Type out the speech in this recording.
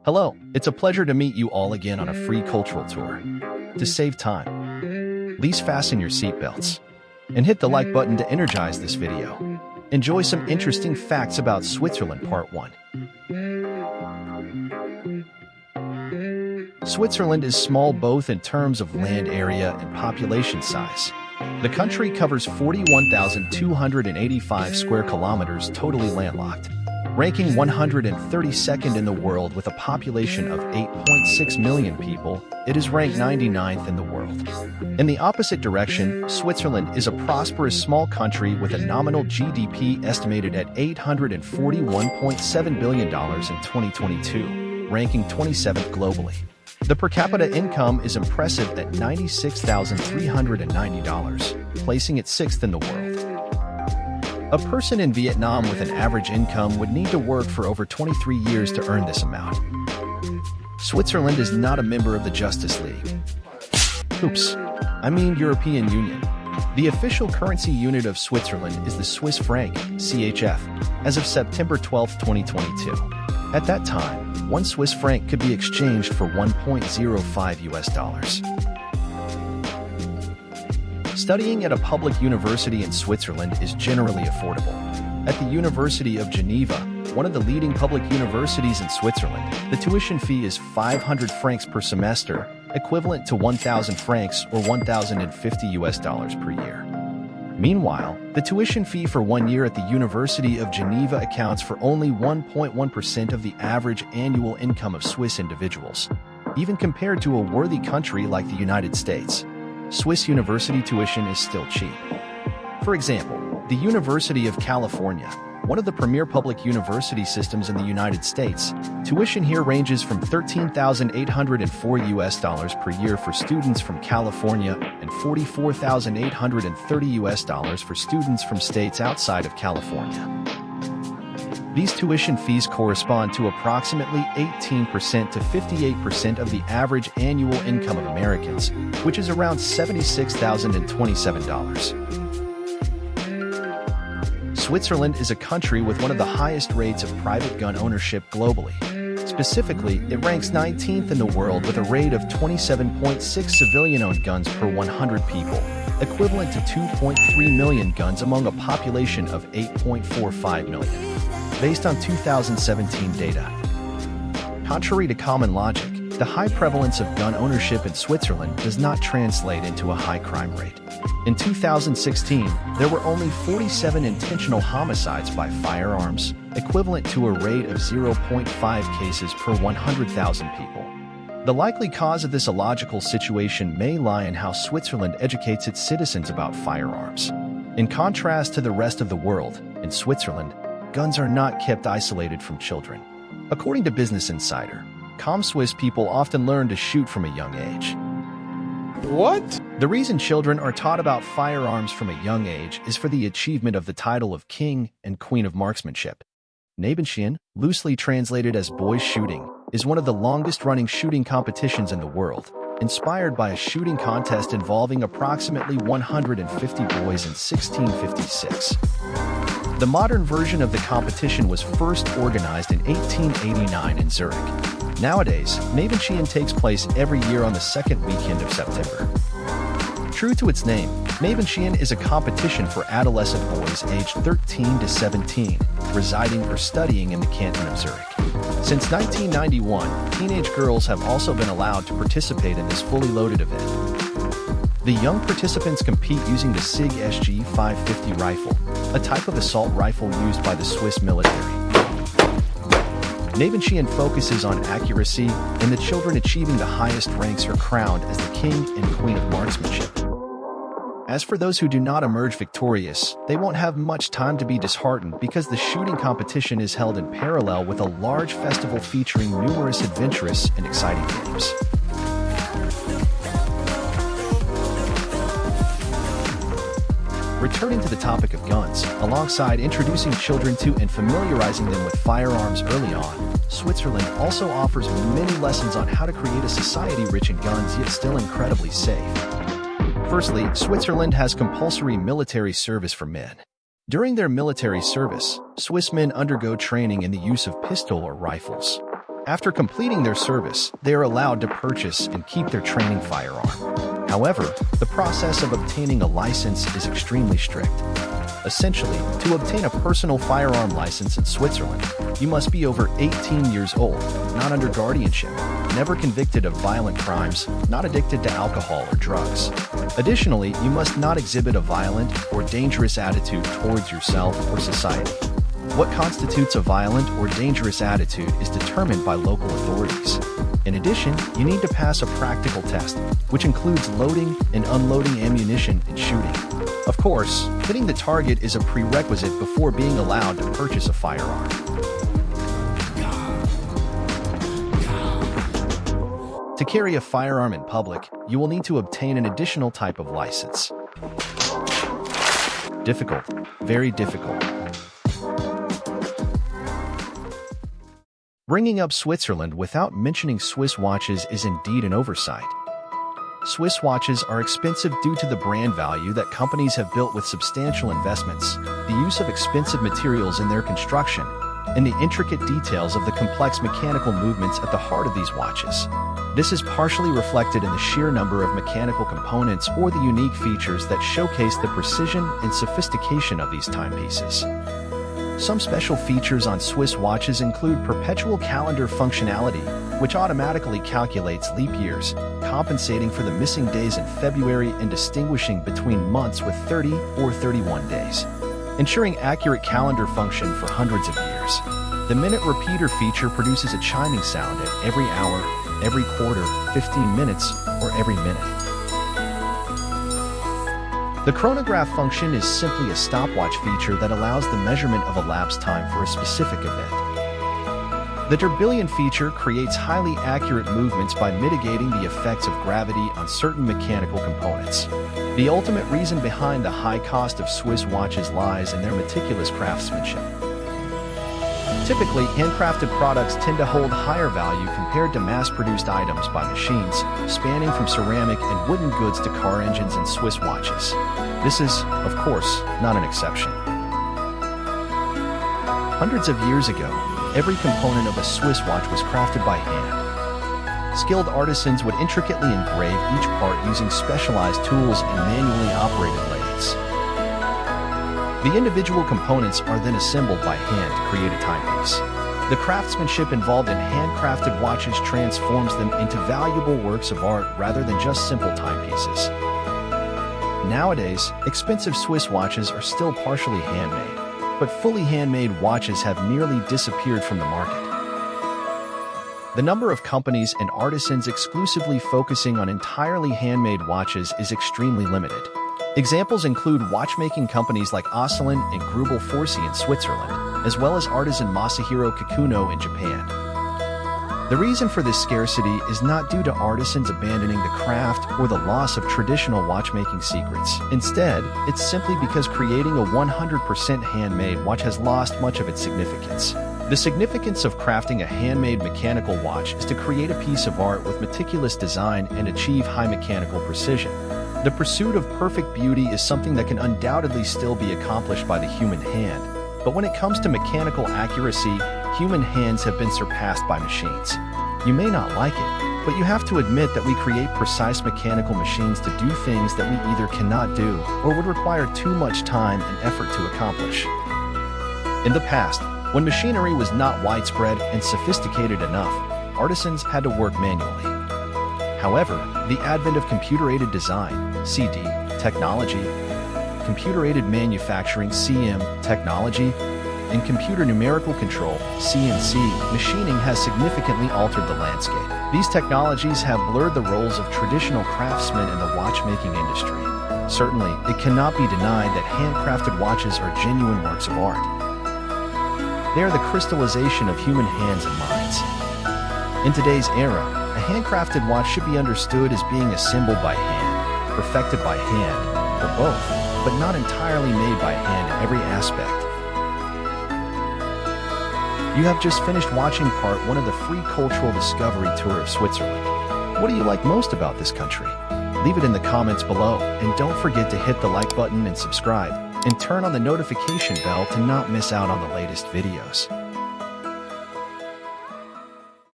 Hello, it's a pleasure to meet you all again on a free cultural tour. To save time, please fasten your seatbelts and hit the like button to energize this video. Enjoy some interesting facts about Switzerland Part 1. Switzerland is small both in terms of land area and population size. The country covers 41,285 square kilometers, totally landlocked. Ranking 132nd in the world with a population of 8.6 million people, it is ranked 99th in the world. In the opposite direction, Switzerland is a prosperous small country with a nominal GDP estimated at $841.7 billion in 2022, ranking 27th globally. The per capita income is impressive at $96,390, placing it 6th in the world. A person in Vietnam with an average income would need to work for over 23 years to earn this amount. Switzerland is not a member of the Justice League. European Union. The official currency unit of Switzerland is the Swiss franc, CHF, as of September 12, 2022. At that time, 1 Swiss franc could be exchanged for $1.05. Studying at a public university in Switzerland is generally affordable. At the University of Geneva, one of the leading public universities in Switzerland, the tuition fee is 500 francs per semester, equivalent to 1,000 francs or $1,050 per year. Meanwhile, the tuition fee for 1 year at the University of Geneva accounts for only 1.1% of the average annual income of Swiss individuals. Even compared to a worthy country like the United States, Swiss university tuition is still cheap. For example, the University of California, one of the premier public university systems in the United States, tuition here ranges from $13,804 per year for students from California and $44,830 for students from states outside of California. These tuition fees correspond to approximately 18% to 58% of the average annual income of Americans, which is around $76,027. Switzerland is a country with one of the highest rates of private gun ownership globally. Specifically, it ranks 19th in the world with a rate of 27.6 civilian-owned guns per 100 people, equivalent to 2.3 million guns among a population of 8.45 million. Based on 2017 data. Contrary to common logic, the high prevalence of gun ownership in Switzerland does not translate into a high crime rate. In 2016, there were only 47 intentional homicides by firearms, equivalent to a rate of 0.5 cases per 100,000 people. The likely cause of this illogical situation may lie in how Switzerland educates its citizens about firearms. In contrast to the rest of the world, in Switzerland, guns are not kept isolated from children. According to Business Insider, Swiss people often learn to shoot from a young age. What? The reason children are taught about firearms from a young age is for the achievement of the title of King and Queen of Marksmanship. Nebenschien, loosely translated as boys shooting, is one of the longest-running shooting competitions in the world, inspired by a shooting contest involving approximately 150 boys in 1656. The modern version of the competition was first organized in 1889 in Zurich. Nowadays, Nebenschien takes place every year on the second weekend of September. True to its name, Nebenschien is a competition for adolescent boys aged 13 to 17, residing or studying in the canton of Zurich. Since 1991, teenage girls have also been allowed to participate in this fully loaded event. The young participants compete using the SIG SG 550 rifle, a type of assault rifle used by the Swiss military. Nebenschien focuses on accuracy, and the children achieving the highest ranks are crowned as the King and Queen of Marksmanship. As for those who do not emerge victorious, they won't have much time to be disheartened because the shooting competition is held in parallel with a large festival featuring numerous adventurous and exciting games. Returning to the topic of guns, alongside introducing children to and familiarizing them with firearms early on, Switzerland also offers many lessons on how to create a society rich in guns yet still incredibly safe. Firstly, Switzerland has compulsory military service for men. During their military service, Swiss men undergo training in the use of pistol or rifles. After completing their service, they are allowed to purchase and keep their training firearm. However, the process of obtaining a license is extremely strict. Essentially, to obtain a personal firearm license in Switzerland, you must be over 18 years old, not under guardianship, never convicted of violent crimes, not addicted to alcohol or drugs. Additionally, you must not exhibit a violent or dangerous attitude towards yourself or society. What constitutes a violent or dangerous attitude is determined by local authorities. In addition, you need to pass a practical test, which includes loading and unloading ammunition and shooting. Of course, hitting the target is a prerequisite before being allowed to purchase a firearm. To carry a firearm in public, you will need to obtain an additional type of license. Difficult. Very difficult. Bringing up Switzerland without mentioning Swiss watches is indeed an oversight. Swiss watches are expensive due to the brand value that companies have built with substantial investments, the use of expensive materials in their construction, and the intricate details of the complex mechanical movements at the heart of these watches. This is partially reflected in the sheer number of mechanical components or the unique features that showcase the precision and sophistication of these timepieces. Some special features on Swiss watches include perpetual calendar functionality, which automatically calculates leap years, compensating for the missing days in February and distinguishing between months with 30 or 31 days, ensuring accurate calendar function for hundreds of years. The minute repeater feature produces a chiming sound at every hour, every quarter, 15 minutes, or every minute. The chronograph function is simply a stopwatch feature that allows the measurement of elapsed time for a specific event. The tourbillon feature creates highly accurate movements by mitigating the effects of gravity on certain mechanical components. The ultimate reason behind the high cost of Swiss watches lies in their meticulous craftsmanship. Typically, handcrafted products tend to hold higher value compared to mass-produced items by machines, spanning from ceramic and wooden goods to car engines and Swiss watches. This is, of course, not an exception. Hundreds of years ago, every component of a Swiss watch was crafted by hand. Skilled artisans would intricately engrave each part using specialized tools and manually operated lathes. The individual components are then assembled by hand to create a timepiece. The craftsmanship involved in handcrafted watches transforms them into valuable works of art rather than just simple timepieces. Nowadays, expensive Swiss watches are still partially handmade, but fully handmade watches have nearly disappeared from the market. The number of companies and artisans exclusively focusing on entirely handmade watches is extremely limited. Examples include watchmaking companies like Ocelin and Grubel Forsey in Switzerland, as well as artisan Masahiro Kikuno in Japan. The reason for this scarcity is not due to artisans abandoning the craft or the loss of traditional watchmaking secrets. Instead, it's simply because creating a 100% handmade watch has lost much of its significance. The significance of crafting a handmade mechanical watch is to create a piece of art with meticulous design and achieve high mechanical precision. The pursuit of perfect beauty is something that can undoubtedly still be accomplished by the human hand, but when it comes to mechanical accuracy, human hands have been surpassed by machines. You may not like it, but you have to admit that we create precise mechanical machines to do things that we either cannot do or would require too much time and effort to accomplish. In the past, when machinery was not widespread and sophisticated enough, artisans had to work manually. However, the advent of computer-aided design, CD, technology, computer-aided manufacturing, CM, technology, and computer numerical control, CNC, machining has significantly altered the landscape. These technologies have blurred the roles of traditional craftsmen in the watchmaking industry. Certainly, it cannot be denied that handcrafted watches are genuine works of art. They are the crystallization of human hands and minds. In today's era, a handcrafted watch should be understood as being assembled by hand, perfected by hand, or both, but not entirely made by hand in every aspect. You have just finished watching part 1 of the free cultural discovery tour of Switzerland. What do you like most about this country? Leave it in the comments below, and don't forget to hit the like button and subscribe, and turn on the notification bell to not miss out on the latest videos.